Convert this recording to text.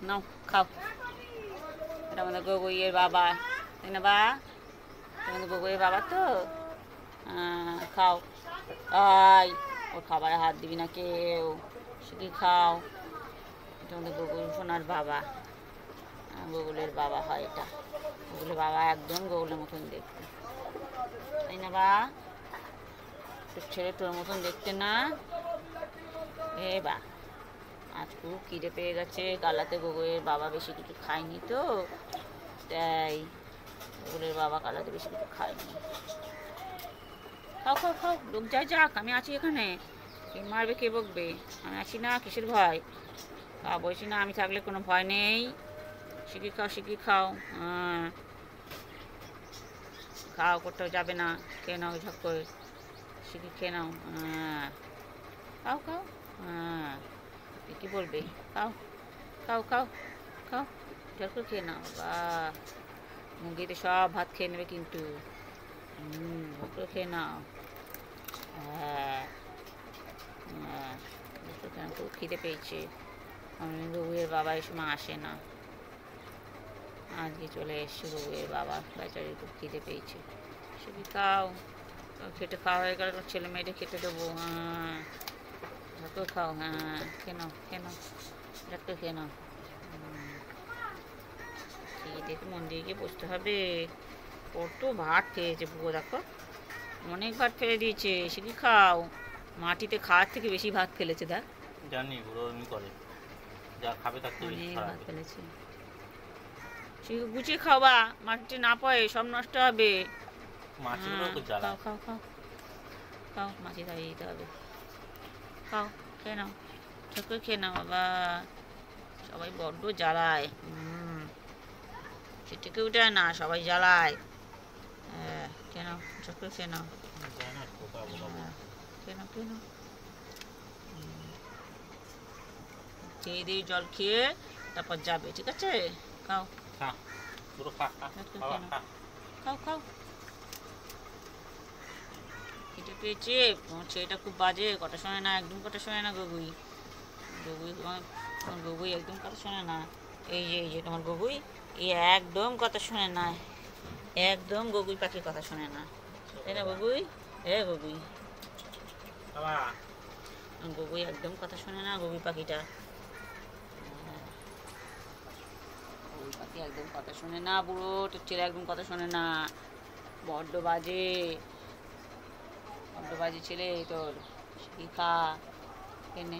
নাও খাও। এটা আমাদের গগুইয়ের বাবা, তাই না বা? তোমাদের গগুইয়ের বাবা তো। খাও। আই, ওর খাবারে হাত দিবি না কেউ, শুধু খাও। এটা আমাদের গগুল সোনার বাবা, গোগুলের বাবা হয় এটা। গোগুলের বাবা একদম গোগুলের মতন দেখতে, তাই না বা? তোর ছেলে তোর মতন দেখতে না? এ বা, আজ খুব খিদে পেয়ে গেছে, কালাতে গোগুলের বাবা বেশি কিছু খায়নি তো, তাই গোগুলের বাবা কালাতে বেশি কিছু খায়নি। খাও খাও খাও, লোক যাই যাক, আমি আছি এখানে। কে মারবে কে বকবে, আমি আছি না, কিসের ভয়? বলছি না, আমি থাকলে কোনো ভয় নেই। শিখি খাও, শিখি খাও। হ্যাঁ, খাও, কোথাও যাবে না, খেয়ে নাও ঝক করে, শিখি খেয়ে নাও। হ্যাঁ, খাও খাও। হ্যাঁ, কি বলবে? খাও খাও খাও খাও, ঝক করে খেয়ে নাও। বা, মুরগিতে সব ভাত খেয়ে নেবে কিন্তু। ঝক করে খেয়ে নাও। হ্যাঁ হ্যাঁ, খুব খিদে পেয়েছে। গগুয়ের বাবা এই সময় আসে না, আজকে চলে এসছে গগুয়ের বাবা, বেচারি খুব খিদে পেয়েছে। শুধু খাও, খেটে খাওয়া হয়ে গেলে ছেলে মেয়েদের খেতে দেবো। হ্যাঁ, ঝাঁকেও খাও। হ্যাঁ, খেয়ে নাও খেয়ে নাও, ঝাঁকে খেয়ে নাও। খেয়ে দেখে মন দিয়ে গিয়ে বসতে হবে। কত ভাত খেয়েছে বুবো, দেখো অনেক ভাত ফেলে দিয়েছে। সে কি খাও, মাটিতে খাওয়ার থেকে বেশি ভাত ফেলেছে। দেখ, জানি বুড়ো এমনি করে, যা খাবে তার থেকে বেশি অনেক ভাত খারাপ। ফেলেছে। সে গুছিয়ে খাওয়া, মাটিতে না পড়ে সব নষ্ট হবে। মাছগুলো হ্যাঁ, তো জ্বালা। খাও খাও খাও খাও, মাছি দাঁড়িয়ে দিতে হবে। খাও, খেয়ে নাও, ছোট করে খেয়ে নাও বাবা। সবাই বড্ড জ্বালায়, সে থেকে উঠে না, সবাই জ্বালায়। হ্যাঁ, খেয়ে নাও, ছোট করে খেয়ে নাও। জানি না, বোকা বোকা বলে। খেয়ে নাও খেয়ে নাও। খেয়ে দিয়ে জল খেয়ে তারপর যাবে, ঠিক আছে? খাও, খা, পুরো খা খা, ছোট করে বাবা খেয়ে নাও। খা। খাও খাও, খেতে পেয়েছে। তোমার ছেলেটা খুব বাজে, কথা শোনে না, একদম কথা শোনে না গগুই। গগুই তোমার গগুই একদম কথা শোনে না। এই যে তোমার গগুই, এই একদম কথা শোনে না, একদম গগুই পাখির কথা শোনে না, তাই না গগুই? গগুই, বাবা, গগুই একদম কথা শোনে না, গগুই পাখিটা। গগুই পাখি একদম কথা শোনে না, বুড়ো তোর ছেলে একদম কথা শোনে না, বড্ড বাজে, বড্ড বাজে ছেলে তোর। কি খা, এনে